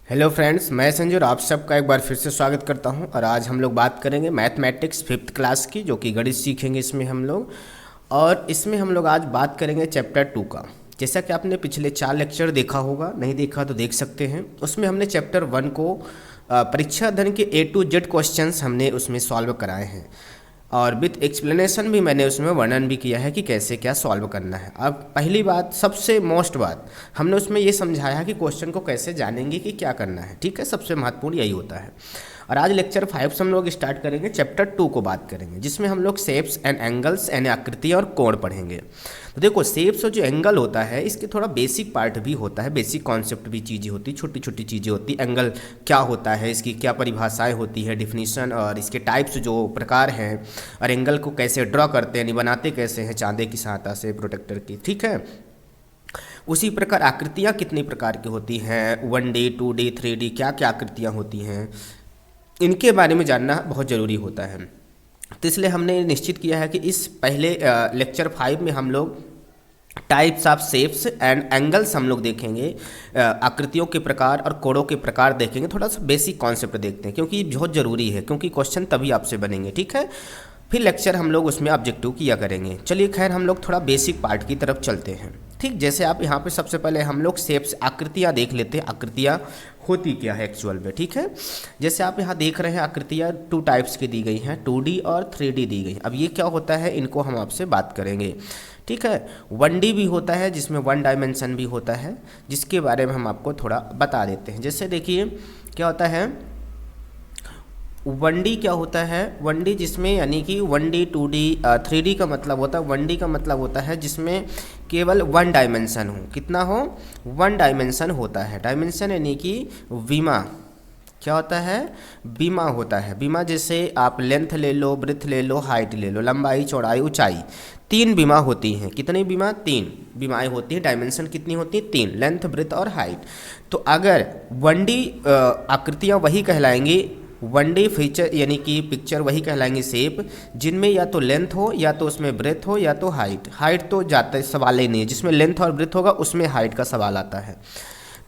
Hello friends, मैं संजय और आप सबका एक बार फिर से स्वागत करता हूं। और आज हम लोग बात करेंगे मैथमेटिक्स 5th क्लास की, जो कि गणित सीखेंगे इसमें हम लोग। और इसमें हम लोग आज बात करेंगे चैप्टर 2 का। जैसा कि आपने पिछले 4 लेक्चर देखा होगा, नहीं देखा तो देख सकते हैं। उसमें हमने चैप्टर 1 को परीक्षा अध्ययन के A to Z क्वेश्चंस हमने उसमें सॉल्व कराए हैं, और विथ एक्सप्लेनेशन भी मैंने उसमें वर्णन भी किया है कि कैसे क्या सॉल्व करना है। अब पहली बात, सबसे मोस्ट बात, हमने उसमें ये समझाया कि क्वेश्चन को कैसे जानेंगे कि क्या करना है। ठीक है, सबसे महत्वपूर्ण यही होता है। और आज लेक्चर 5 से हम लोग स्टार्ट करेंगे, चैप्टर 2 को बात करेंगे, जिसमें हम लोग शेप्स एंड एंगल्स यानी आकृतियाँ और कोण पढ़ेंगे। तो देखो, शेप्स और जो एंगल होता है, इसके थोड़ा बेसिक पार्ट भी होता है, बेसिक कॉन्सेप्ट भी चीज़ें होती, छोटी छोटी चीज़ें होती। एंगल क्या होता है, इसकी क्या परिभाषाएं होती है, डिफिनीशन, और इसके टाइप्स जो प्रकार हैं, और एंगल को कैसे ड्रॉ करते हैं, बनाते कैसे हैं चांदे की सहायता से, प्रोटेक्टर की। ठीक है, उसी प्रकार आकृतियाँ कितनी प्रकार की होती हैं, 1D 2D 3D, क्या क्या आकृतियाँ होती हैं, इनके बारे में जानना बहुत ज़रूरी होता है। तो इसलिए हमने निश्चित किया है कि इस पहले लेक्चर 5 में हम लोग types of shapes and angles हम लोग देखेंगे, आकृतियों के प्रकार और कोणों के प्रकार देखेंगे। थोड़ा सा बेसिक कॉन्सेप्ट देखते हैं, क्योंकि ये बहुत ज़रूरी है, क्योंकि क्वेश्चन तभी आपसे बनेंगे। ठीक है, फिर लेक्चर हम लोग उसमें ऑब्जेक्टिव किया करेंगे। चलिए खैर, हम लोग थोड़ा बेसिक पार्ट की तरफ चलते हैं। ठीक, जैसे आप यहाँ पे सबसे पहले हम लोग शेप्स आकृतियाँ देख लेते हैं, आकृतियाँ होती क्या है एक्चुअल में। ठीक है, जैसे आप यहाँ देख रहे हैं, आकृतियाँ 2 टाइप्स की दी गई हैं, 2D और 3D दी गई। अब ये क्या होता है, इनको हम आपसे बात करेंगे। ठीक है, 1D भी होता है, जिसमें 1 डायमेंशन भी होता है, जिसके बारे में हम आपको थोड़ा बता देते हैं। जैसे देखिए क्या होता है, 1D क्या होता है, 1D जिसमें यानी कि 1D 2D 3D का मतलब होता है, 1D का मतलब होता है जिसमें केवल 1 डायमेंशन हो। कितना हो, 1 डायमेंशन होता है। डायमेंशन यानी कि विमा, क्या होता है, बीमा होता है। बीमा जैसे आप लेंथ ले लो, ब्रेथ ले लो, हाइट ले लो, लंबाई चौड़ाई ऊंचाई, 3 बीमा होती हैं। कितनी बीमा, 3 बीमाएँ होती हैं। डायमेंशन कितनी होती है, 3, लेंथ ब्रेथ और हाइट। तो अगर 1D आकृतियाँ वही कहलाएंगी, 1D फीचर यानी कि पिक्चर वही कहलाएंगे शेप, जिनमें या तो लेंथ हो, या तो उसमें ब्रेथ हो, या तो हाइट। हाइट तो जाता सवाल ही नहीं है, जिसमें लेंथ और ब्रेथ होगा उसमें हाइट का सवाल आता है।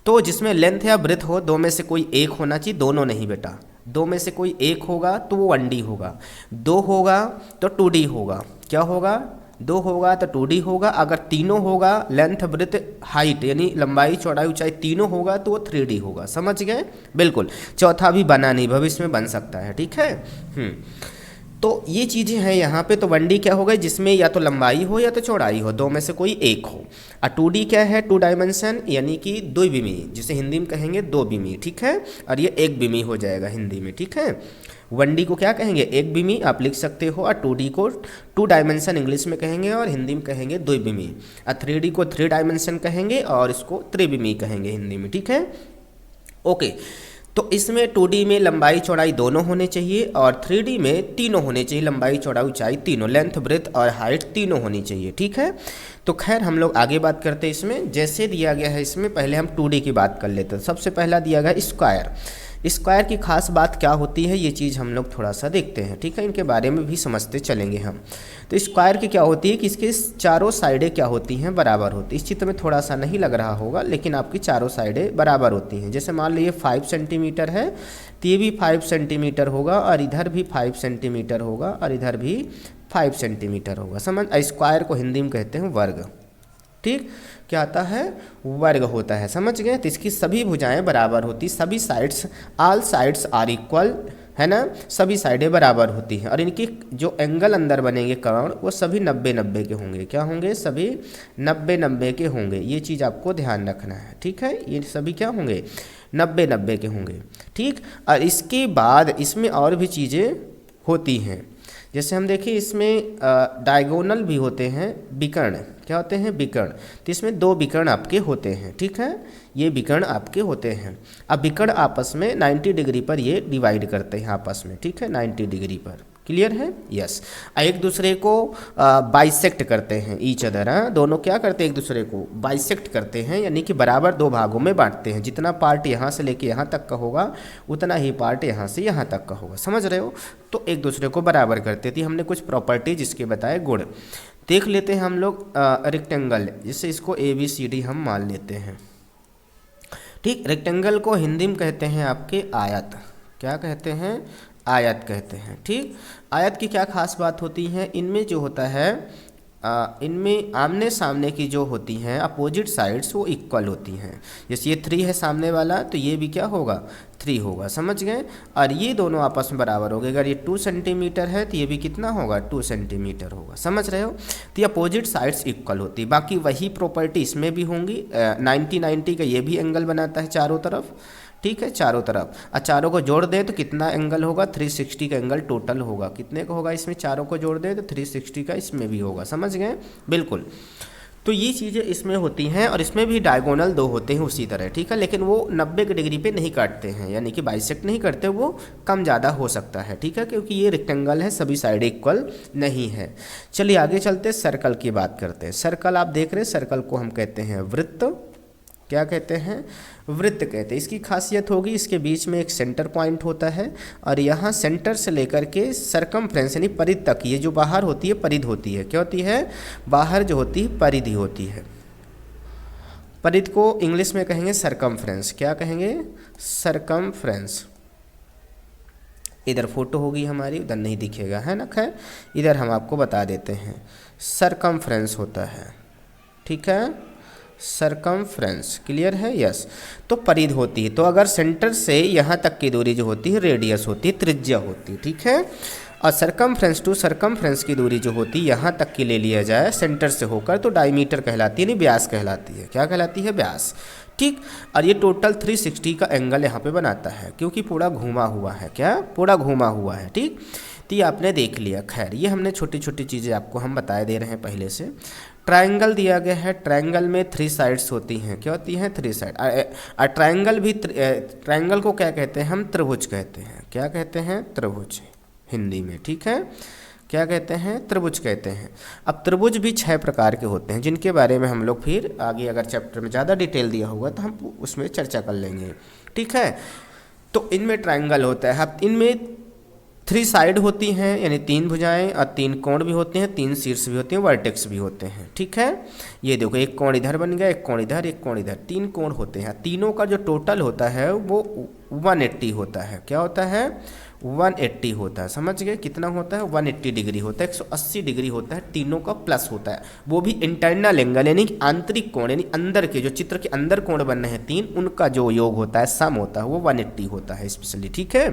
तो जिसमें लेंथ या ब्रेथ हो, दो में से कोई एक होना चाहिए, दोनों नहीं बेटा। दो में से कोई एक होगा तो वो 1D होगा, 2 होगा तो 2D होगा। क्या होगा, 2 होगा तो 2D होगा। अगर तीनों होगा, लेंथ ब्रेथ हाइट यानी लंबाई चौड़ाई ऊंचाई तीनों होगा, तो वो 3D होगा। समझ गए, बिल्कुल। चौथा भी बना नहीं, भविष्य में बन सकता है। ठीक है, तो ये चीज़ें हैं यहाँ पे। तो 1D क्या होगा, जिसमें या तो लंबाई हो या तो चौड़ाई हो, दो में से कोई एक हो। और 2D क्या है, 2 डायमेंशन यानी कि द्विविमी, जिसे हिंदी में कहेंगे 2 बीमी। ठीक है, और ये 1 बीमी हो जाएगा हिंदी में। ठीक है, 1D को क्या कहेंगे, 1 बीमी आप लिख सकते हो, और 2D को 2 डायमेंशन इंग्लिश में कहेंगे और हिंदी में कहेंगे द्विविमी। और 3D को 3 डायमेंशन कहेंगे और इसको त्रिविमी कहेंगे हिंदी में। ठीक है, ओके। तो इसमें 2D में लंबाई चौड़ाई दोनों होने चाहिए, और 3D में तीनों होने चाहिए, लंबाई चौड़ाई ऊंचाई तीनों, लेंथ ब्रेथ और हाइट तीनों होनी चाहिए। ठीक है, तो खैर हम लोग आगे बात करते हैं। इसमें जैसे दिया गया है, इसमें पहले हम 2D की बात कर लेते हैं। सबसे पहला दिया गया स्क्वायर। स्क्वायर की खास बात क्या होती है, ये चीज़ हम लोग थोड़ा सा देखते हैं। ठीक है, इनके बारे में भी समझते चलेंगे हम। तो स्क्वायर की क्या होती है कि इसके चारों साइडें क्या होती हैं, बराबर होती है। इस चित्र में थोड़ा सा नहीं लग रहा होगा, लेकिन आपकी चारों साइडें बराबर होती हैं। जैसे मान लीजिए 5 सेंटीमीटर है, तो ये भी 5 सेंटीमीटर होगा, और इधर भी 5 सेंटीमीटर होगा, और इधर भी 5 सेंटीमीटर होगा। समझ, स्क्वायर को हिंदी में कहते हैं वर्ग। ठीक, क्या आता है, वर्ग होता है। समझ गए, तो इसकी सभी भुजाएं बराबर होती, सभी sides, all sides are equal, है ना, सभी साइडें बराबर होती हैं। और इनकी जो एंगल अंदर बनेंगे कोण, वो सभी 90-90 के होंगे। क्या होंगे, सभी 90-90 के होंगे। ये चीज़ आपको ध्यान रखना है। ठीक है, ये सभी क्या होंगे, 90-90 के होंगे। ठीक, और इसके बाद इसमें और भी चीज़ें होती हैं। जैसे हम देखिए, इसमें डायगोनल भी होते हैं, विकर्ण। क्या होते हैं, विकर्ण। तो इसमें 2 विकर्ण आपके होते हैं। ठीक है, ये विकर्ण आपके होते हैं। अब विकर्ण आपस में 90 डिग्री पर ये डिवाइड करते हैं आपस में। ठीक है, 90 डिग्री पर। क्लियर है, यस। एक दूसरे को बाइसेक्ट करते हैं, ईच अदर। दोनों क्या करते हैं, एक दूसरे को बाइसेक्ट करते हैं, यानी कि बराबर 2 भागों में बांटते हैं। जितना पार्ट यहाँ से लेके यहाँ तक का होगा, उतना ही पार्ट यहाँ से यहाँ तक का होगा। समझ रहे हो, तो एक दूसरे को बराबर करते थे। हमने कुछ प्रॉपर्टीज इसके बताए, गुण देख लेते हैं हम लोग। रेक्टेंगल, जिससे इसको ABCD हम मान लेते हैं। ठीक। रेक्टेंगल को हिंदी में कहते हैं आपके आयत। क्या कहते हैं? आयत कहते हैं। ठीक। आयत की क्या खास बात होती है? इनमें जो होता है इनमें आमने सामने की जो होती हैं अपोजिट साइड्स वो इक्वल होती हैं। जैसे ये 3 है सामने वाला, तो ये भी क्या होगा? 3 होगा। समझ गए? और ये दोनों आपस में बराबर हो गए। अगर ये 2 सेंटीमीटर है तो ये भी कितना होगा? 2 सेंटीमीटर होगा। समझ रहे हो? तो ये अपोजिट साइड्स इक्वल होती है। बाकी वही प्रॉपर्टी इसमें भी होंगी। 90-90 का ये भी एंगल बनाता है चारों तरफ। ठीक है, चारों तरफ। और चारों को जोड़ दें तो कितना एंगल होगा? 360 का एंगल टोटल होगा। कितने का होगा इसमें? चारों को जोड़ दें तो 360 का इसमें भी होगा। समझ गए? बिल्कुल। तो ये चीज़ें इसमें होती हैं और इसमें भी डायगोनल 2 होते हैं उसी तरह। ठीक है, लेकिन वो 90 के डिग्री पे नहीं काटते हैं, यानी कि बाइसेक्ट नहीं करते, वो कम ज़्यादा हो सकता है। ठीक है, क्योंकि ये रेक्टेंगल है, सभी साइड इक्वल नहीं है। चलिए आगे चलते सर्कल की बात करते हैं। सर्कल आप देख रहे हैं, सर्कल को हम कहते हैं वृत्त। क्या कहते हैं? वृत्त कहते हैं। इसकी खासियत होगी इसके बीच में एक सेंटर पॉइंट होता है और यहाँ सेंटर से लेकर के सरकमफ्रेंस यानी परिध तक, ये जो बाहर होती है परिध होती है। क्या होती है? बाहर जो होती है परिधि होती है। परिध को इंग्लिश में कहेंगे सरकमफ्रेंस। क्या कहेंगे? सरकमफ्रेंस। इधर फोटो होगी हमारी, उधर नहीं दिखेगा, है ना? खैर इधर हम आपको बता देते हैं, सरकमफ्रेंस होता है। ठीक है, सरकमफ्रेंस। क्लियर है? यस। तो परिध होती है। तो अगर सेंटर से यहाँ तक की दूरी जो होती है रेडियस होती है, त्रिज्या होती है। ठीक है, और सरकमफ्रेंस टू सरकमफ्रेंस की दूरी जो होती है यहाँ तक की ले लिया जाए सेंटर से होकर तो डायमीटर कहलाती है, नहीं व्यास कहलाती है। क्या कहलाती है? व्यास। ठीक। और ये टोटल 360 का एंगल यहाँ पे बनाता है क्योंकि पूरा घूमा हुआ है। क्या? पूरा घूमा हुआ है। ठीक। तो ये आपने देख लिया। खैर ये हमने छोटी छोटी चीज़ें आपको हम बताए दे रहे हैं पहले से। ट्रायंगल दिया गया है। ट्रायंगल में 3 साइड्स होती हैं। क्या होती हैं? 3 साइड। और ट्रायंगल भी, ट्रायंगल को क्या कहते हैं? हम त्रिभुज कहते हैं। क्या कहते हैं? त्रिभुज हिंदी में। ठीक है, क्या कहते हैं? त्रिभुज कहते हैं। अब त्रिभुज भी 6 प्रकार के होते हैं जिनके बारे में हम लोग फिर आगे अगर चैप्टर में ज़्यादा डिटेल दिया होगा तो हम उसमें चर्चा कर लेंगे। ठीक है, तो इनमें ट्रायंगल होता है। अब इनमें 3 साइड होती हैं यानी 3 भुजाएं और 3 कोण भी होते हैं, 3 शीर्ष भी होते हैं, वर्टेक्स भी होते हैं। ठीक है, ये देखो एक कोण इधर बन गया, एक कोण इधर, एक कोण इधर, 3 कोण होते हैं। तीनों का जो टोटल होता है वो 180 होता है। क्या होता है? 180 होता है। समझ गए? कितना होता है? 180 डिग्री होता है, 180 डिग्री होता है। तीनों का प्लस होता है, वो भी इंटरनल एंगल यानी आंतरिक कोण, यानी अंदर के जो चित्र के अंदर कोण बन रहे हैं 3, उनका जो योग होता है, सम होता है, वो 180 होता है स्पेशली। ठीक है,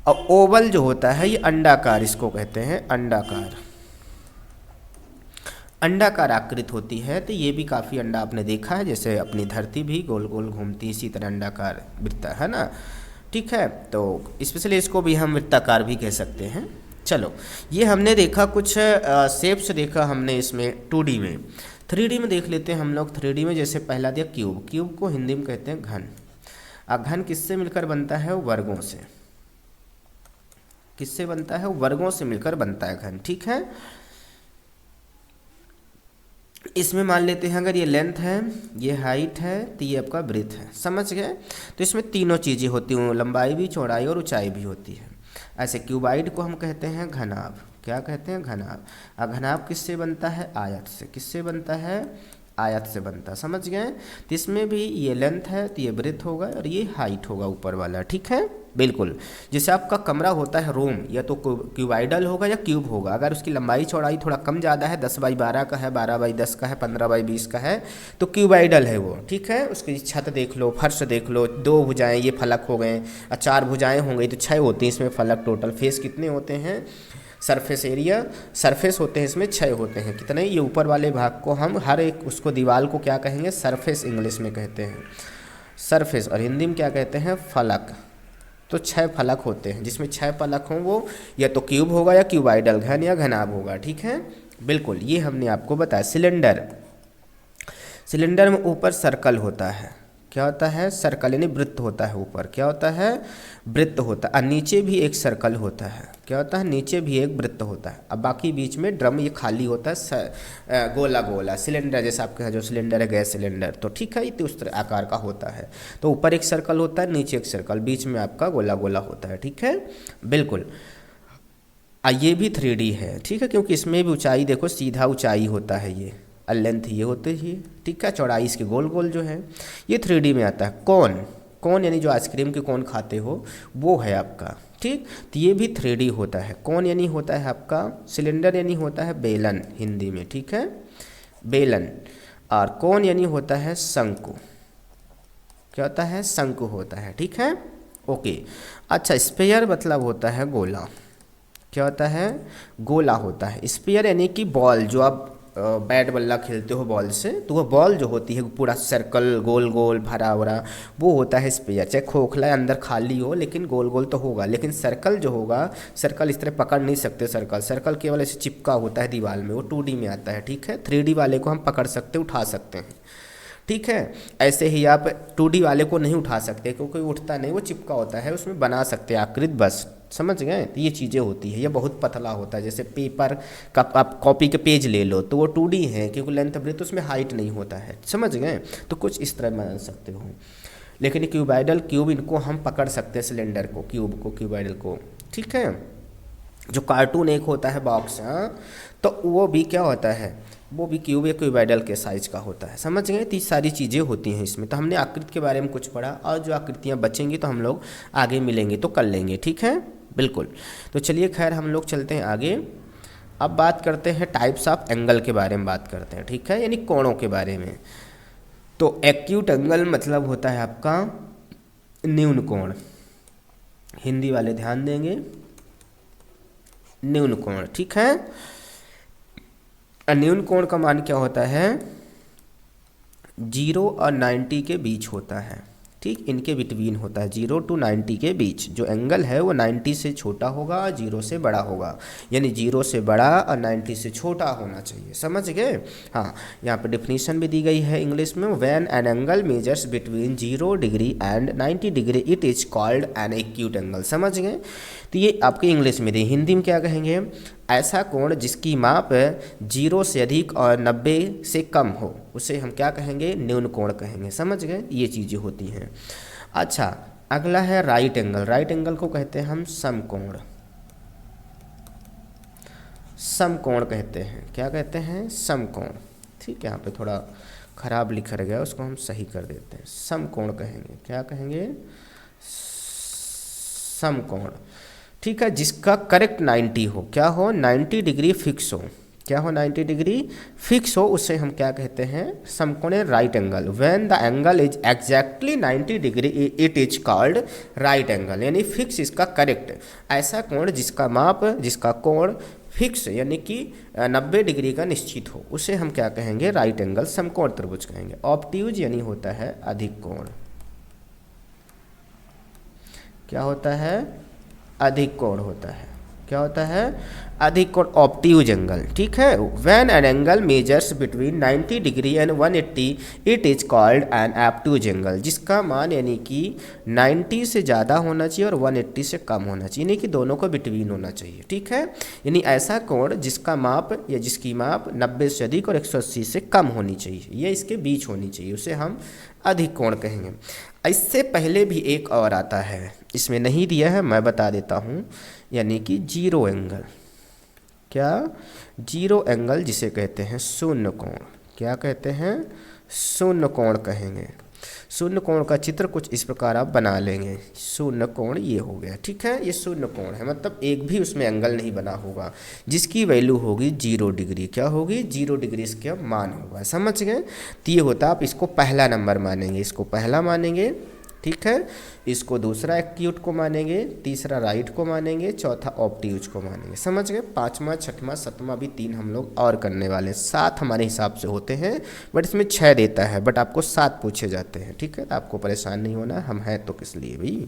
और ओवल जो होता है ये अंडाकार, इसको कहते हैं अंडाकार। अंडाकार आकृति होती है। तो ये भी काफ़ी अंडा आपने देखा है, जैसे अपनी धरती भी गोल गोल घूमती, इसी तरह अंडाकार वृत्ता है ना। ठीक है, तो स्पेशली इसको भी हम वृत्ताकार भी कह सकते हैं। चलो ये हमने देखा कुछ शेप्स देखा हमने इसमें 2D में। 3D में देख लेते हैं हम लोग। 3D में जैसे पहला दिया क्यूब। क्यूब को हिंदी में कहते हैं घन। घन किससे मिलकर बनता है? वर्गों से। किससे बनता है? वर्गों से मिलकर बनता है घन। ठीक है, इसमें मान लेते हैं अगर ये लेंथ है, ये हाइट है, तो ये आपका ब्रेथ है। समझ गए? तो इसमें तीनों चीज़ें होती हैं, लंबाई भी, चौड़ाई और ऊंचाई भी होती है। ऐसे क्यूबाइड को हम कहते हैं घनाभ। क्या कहते हैं? घनाभ। और घनाभ किससे बनता है? आयत से। किससे बनता है? आयत से बनता। समझ गए? तो इसमें भी ये लेंथ है तो ये ब्रेथ होगा और ये हाइट होगा ऊपर वाला। ठीक है, बिल्कुल। जैसे आपका कमरा होता है रूम, या तो क्यूबाइडल होगा या क्यूब होगा। अगर उसकी लंबाई चौड़ाई थोड़ा कम ज़्यादा है, 10x12 का है, 12x10 का है, 15x20 का है, तो क्यूबाइडल है वो। ठीक है, उसकी छत देख लो, फर्श देख लो, 2 भुजाएं, ये फलक हो गए, और 4 भुजाएं होंगी तो 6 होती हैं इसमें फलक। टोटल फेस कितने होते हैं? सरफेस एरिया, सरफेस होते हैं इसमें 6 होते हैं। कितने? ये ऊपर वाले भाग को हम हर एक उसको दीवार को क्या कहेंगे? सरफेस इंग्लिश में कहते हैं, सरफेस। और हिंदी में क्या कहते हैं? फलक। तो 6 फलक होते हैं, जिसमें 6 फलक हों वो या तो क्यूब होगा या क्यूबाइडल, घन या घनाभ होगा। ठीक है, बिल्कुल। ये हमने आपको बताया। सिलेंडर, सिलेंडर में ऊपर सर्कल होता है। क्या होता है? सर्कल यानी वृत्त होता है ऊपर। क्या होता है? वृत्त होता है। और नीचे भी एक सर्कल होता है। क्या होता है? नीचे भी एक वृत्त होता है। अब बाकी बीच में ड्रम ये खाली होता है, गोला गोला। सिलेंडर जैसे आपका जो सिलेंडर है गैस सिलेंडर, तो ठीक है, तो उस तरह आकार का होता है। तो ऊपर एक सर्कल होता है, नीचे एक सर्कल, बीच में आपका गोला गोला होता है। ठीक है, बिल्कुल। ये भी 3D है। ठीक है, क्योंकि इसमें भी ऊंचाई देखो, सीधा ऊंचाई होता है ये, और लेंथ ये होती है, ठीक है। चौड़ाई इसके गोल गोल जो है, ये 3D में आता है। कोन, कोन यानी जो आइसक्रीम के कोन खाते हो वो है आपका, ठीक। तो ये भी 3D होता है। कोन यानी होता है आपका सिलेंडर, यानी होता है बेलन हिंदी में, ठीक है, बेलन। और कोन यानी होता है शंकु, क्या होता है, शंकु होता है, ठीक है, ओके। अच्छा, स्फीयर मतलब होता है गोला, क्या होता है, गोला होता है। स्फीयर यानी कि बॉल, जो आप बैट बल्ला खेलते हो बॉल से, तो वह बॉल जो होती है पूरा सर्कल गोल गोल भरा भरा, वो होता है स्फीयर। चाहे खोखला है अंदर खाली हो, लेकिन गोल गोल तो होगा। लेकिन सर्कल जो होगा, सर्कल इस तरह पकड़ नहीं सकते, सर्कल सर्कल केवल ऐसे चिपका होता है दीवार में, वो 2D में आता है, ठीक है। 3D वाले को हम पकड़ सकते, उठा सकते हैं, ठीक है। ऐसे ही आप 2D वाले को नहीं उठा सकते, क्योंकि उठता नहीं, वो चिपका होता है, उसमें बना सकते हैं आकृति, बस समझ गए। तो ये चीज़ें होती है, ये बहुत पतला होता है। जैसे पेपर का आप कॉपी के पेज ले लो, तो वो 2D है, क्योंकि लेंथ ब्रेथ उसमें हाइट नहीं होता है, समझ गए। तो कुछ इस तरह बना सकते हो। लेकिन क्यूबाइडल, क्यूब, इनको हम पकड़ सकते हैं, सिलेंडर को, क्यूब को, क्यूबाइडल को, ठीक है। जो कार्टून एक होता है बॉक्स, हाँ, तो वो भी क्या होता है, वो भी क्यूब या क्यूबाइडल के साइज का होता है, समझ गए। तो ये सारी चीज़ें होती हैं इसमें। तो हमने आकृति के बारे में कुछ पढ़ा, और जो आकृतियाँ बचेंगी तो हम लोग आगे मिलेंगे तो कर लेंगे, ठीक है, बिल्कुल। तो चलिए खैर हम लोग चलते हैं आगे। अब बात करते हैं टाइप्स ऑफ एंगल के बारे में बात करते हैं, ठीक है, यानी कोणों के बारे में। तो एक्यूट एंगल मतलब होता है आपका न्यून कोण, हिंदी वाले ध्यान देंगे, न्यून कोण, ठीक है। न्यून कोण का मान क्या होता है, 0 और 90 के बीच होता है, ठीक, इनके बिटवीन होता है, 0 to 90 के बीच। जो एंगल है वो 90 से छोटा होगा और 0 से बड़ा होगा, यानी 0 से बड़ा और 90 से छोटा होना चाहिए, समझ गए। हाँ, यहाँ पे डेफिनेशन भी दी गई है इंग्लिश में, when an angle measures between 0 degree and 90 degree it is called an acute angle, समझ गए। तो ये आपके इंग्लिश में दी, हिंदी में क्या कहेंगे, ऐसा कोण जिसकी माप 0 से अधिक और 90 से कम हो, उसे हम क्या कहेंगे, न्यून कोण कहेंगे, समझ गए। ये चीज़ें होती हैं। अच्छा, अगला है राइट एंगल। राइट एंगल को कहते हैं हम समकोण, समकोण कहते हैं, क्या कहते हैं, समकोण, ठीक है। यहाँ पे थोड़ा खराब लिखा गया, उसको हम सही कर देते हैं, समकोण कहेंगे, क्या कहेंगे, समकोण, ठीक है। जिसका करेक्ट 90 हो, क्या हो, 90 डिग्री फिक्स हो, क्या हो, 90 डिग्री फिक्स हो, उसे हम क्या कहते हैं, समकोण right angle. When the angle is exactly 90 degree it is called right angle, यानी फिक्स, इसका करेक्ट। ऐसा कोण जिसका माप, जिसका कोण फिक्स यानी कि 90 डिग्री का निश्चित हो, उसे हम क्या कहेंगे, राइट एंगल, समकोण त्रिभुज कहेंगे। ऑब्ट्यूज यानी होता है अधिक कोण, क्या होता है, अधिक कोण होता है, क्या होता है, अधिक कोण, ऑब्ट्यूज एंगल, ठीक है। When an angle measures between 90 degree and 180 it is called an obtuse angle, जिसका मान यानी कि 90 से ज़्यादा होना चाहिए और 180 से कम होना चाहिए, यानी कि दोनों को बिटवीन होना चाहिए, ठीक है। यानी ऐसा कोण जिसका माप या जिसकी माप 90 से अधिक और 180 से कम होनी चाहिए, ये इसके बीच होनी चाहिए, उसे हम अधिक कोण कहेंगे। इससे पहले भी एक और आता है, इसमें नहीं दिया है, मैं बता देता हूँ, यानी कि जीरो एंगल, क्या, जीरो एंगल, जिसे कहते हैं शून्य कोण, क्या कहते हैं, शून्य कोण कहेंगे। शून्य कोण का चित्र कुछ इस प्रकार आप बना लेंगे, शून्य कोण ये हो गया, ठीक है। ये शून्य कोण है, मतलब एक भी उसमें एंगल नहीं बना होगा, जिसकी वैल्यू होगी 0 डिग्री, क्या होगी, 0 डिग्री इसका मान होगा, समझ गए। तो ये होता, आप इसको पहला नंबर मानेंगे, इसको पहला मानेंगे, ठीक है। इसको दूसरा एक्यूट को मानेंगे, तीसरा राइट को मानेंगे, चौथा ऑब्ट्यूज को मानेंगे, समझ गए। पाँचवा, छठवां, सातवां भी 3 हम लोग और करने वाले, 7 हमारे हिसाब से होते हैं, बट इसमें 6 देता है, बट आपको 7 पूछे जाते हैं, ठीक है। तो आपको परेशान नहीं होना, हम हैं तो किस लिए भाई।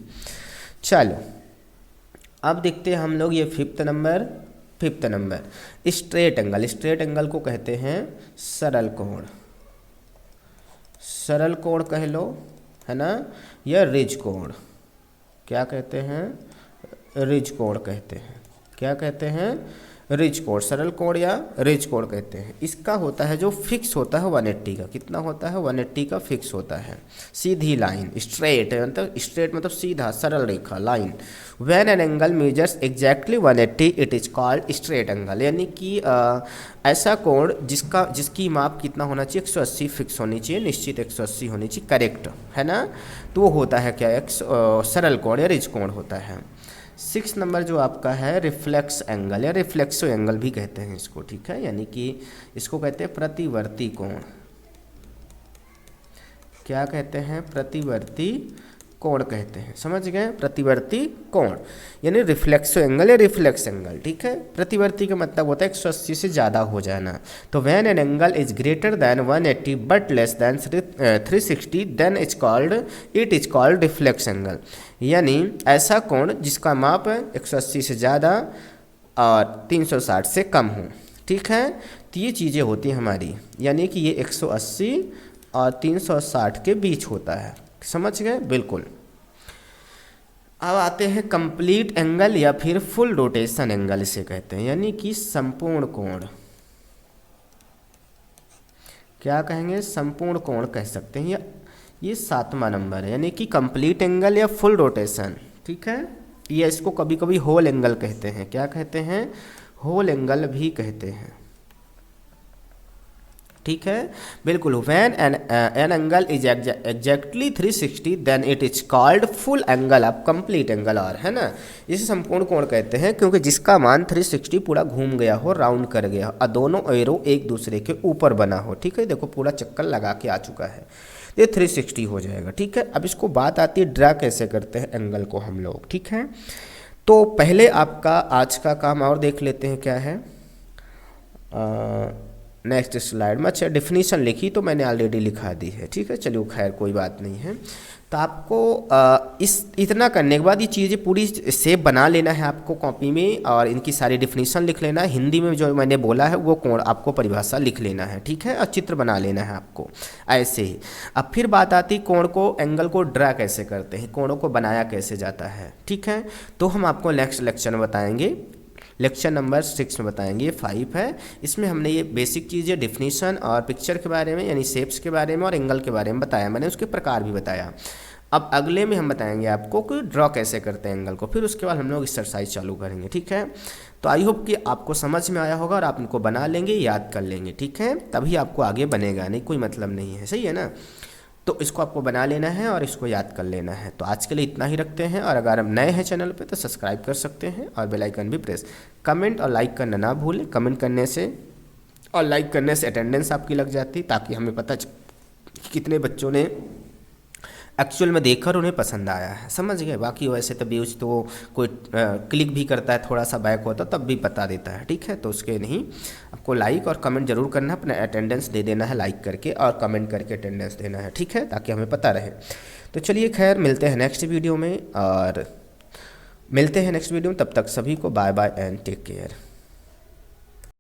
चलो अब देखते हैं हम लोग ये fifth number straight angle. Straight angle को कहते हैं सरल कोण, सरल कोण कह लो, है ना, या रिज कोण, क्या कहते हैं, रिज कोण कहते हैं, क्या कहते हैं, रिज कोण, सरल कोण या रिज कोण कहते हैं। इसका होता है जो फिक्स होता है 180 का, कितना होता है 180 का फिक्स होता है। सीधी लाइन, स्ट्रेट मतलब स्ट्रेट मतलब सीधा सरल रेखा line. When an angle measures exactly 180 it is called straight angle, यानी कि ऐसा कोण जिसकी माप कितना होना चाहिए 180 फिक्स होनी चाहिए, निश्चित 180 होनी चाहिए, करेक्ट है ना, तो वो होता है क्या एक सरल कोण या रिज कोण होता है। 6 नंबर जो आपका है रिफ्लेक्स एंगल या रिफ्लेक्सो एंगल भी कहते हैं इसको, ठीक है, यानी कि इसको कहते हैं प्रतिवर्ती कोण। क्या कहते हैं, प्रतिवर्ती कोण कहते हैं, समझ गए, प्रतिवर्ती कोण यानी रिफ्लेक्सो एंगल या रिफ्लेक्स एंगल, ठीक है। प्रतिवर्ती का मतलब होता है 180 से ज़्यादा हो जाना। तो when an angle is greater than 180 but less than 360 then it is called reflex angle, यानी ऐसा कोण जिसका माप 180 से ज़्यादा और 360 से कम हो, ठीक है। तो ये चीज़ें होती हैं हमारी, यानी कि ये 180 और 360 के बीच होता है, समझ गए, बिल्कुल। अब आते हैं कंप्लीट एंगल या फिर फुल रोटेशन एंगल इसे कहते हैं, यानी कि संपूर्ण कोण। क्या कहेंगे, संपूर्ण कोण कह सकते हैं। ये 7वां नंबर है, यानी कि कंप्लीट एंगल या फुल रोटेशन, ठीक है। या इसको कभी कभी होल एंगल कहते हैं। क्या कहते हैं, होल एंगल भी कहते हैं, ठीक है, बिल्कुल। When an angle is exactly 360 then it is called full angle of complete angle, और है ना, इसे संपूर्ण कोण कहते हैं क्योंकि जिसका मान 360 पूरा घूम गया हो, राउंड कर गया हो और दोनों एरो एक दूसरे के ऊपर बना हो, ठीक है। देखो पूरा चक्कर लगा के आ चुका है, ये 360 हो जाएगा, ठीक है। अब इसको बात आती है ड्रा कैसे करते हैं एंगल को हम लोग, ठीक है। तो पहले आपका आज का काम और देख लेते हैं क्या है। नेक्स्ट स्लाइड में, अच्छा डिफिनीशन लिखी तो मैंने ऑलरेडी लिखा दी है, ठीक है, चलिए खैर कोई बात नहीं है। तो आपको इतना करने के बाद ये चीज़ें पूरी सेप बना लेना है आपको कॉपी में, और इनकी सारी डिफिनीशन लिख लेना है। हिंदी में जो मैंने बोला है वो कोण आपको परिभाषा लिख लेना है, ठीक है, और चित्र बना लेना है आपको ऐसे ही। अब फिर बात आती कोण को, एंगल को ड्रा कैसे करते हैं, कोणों को बनाया कैसे जाता है, ठीक है। तो हम आपको नेक्स्ट लेक्चर में बताएंगे, लेक्चर नंबर 6 में बताएंगे, ये 5 है। इसमें हमने ये बेसिक चीज़ें डिफिनीशन और पिक्चर के बारे में यानी शेप्स के बारे में और एंगल के बारे में बताया, मैंने उसके प्रकार भी बताया। अब अगले में हम बताएंगे आपको कि ड्रॉ कैसे करते हैं एंगल को, फिर उसके बाद हम लोग एक्सरसाइज चालू करेंगे, ठीक है। तो आई होप कि आपको समझ में आया होगा और आप इनको बना लेंगे, याद कर लेंगे, ठीक है, तभी आपको आगे बनेगा, नहीं कोई मतलब नहीं है, सही है ना। तो इसको आपको बना लेना है और इसको याद कर लेना है। तो आज के लिए इतना ही रखते हैं, और अगर हम नए हैं चैनल पे तो सब्सक्राइब कर सकते हैं और बेल आइकन भी प्रेस, कमेंट और लाइक करना ना भूलें। कमेंट करने से और लाइक करने से अटेंडेंस आपकी लग जाती, ताकि हमें पता कितने बच्चों ने एक्चुअल में देखकर उन्हें पसंद आया है, समझ गए। बाकी वैसे तो व्यूज तो कोई क्लिक भी करता है, थोड़ा सा बैक होता तब भी बता देता है, ठीक है। तो उसके नहीं, आपको लाइक और कमेंट जरूर करना, अपना अटेंडेंस दे देना है, लाइक करके और कमेंट करके अटेंडेंस देना है, ठीक है, ताकि हमें पता रहे। तो चलिए खैर, मिलते हैं नेक्स्ट वीडियो में, और मिलते हैं नेक्स्ट वीडियो में, तब तक सभी को bye bye and take care.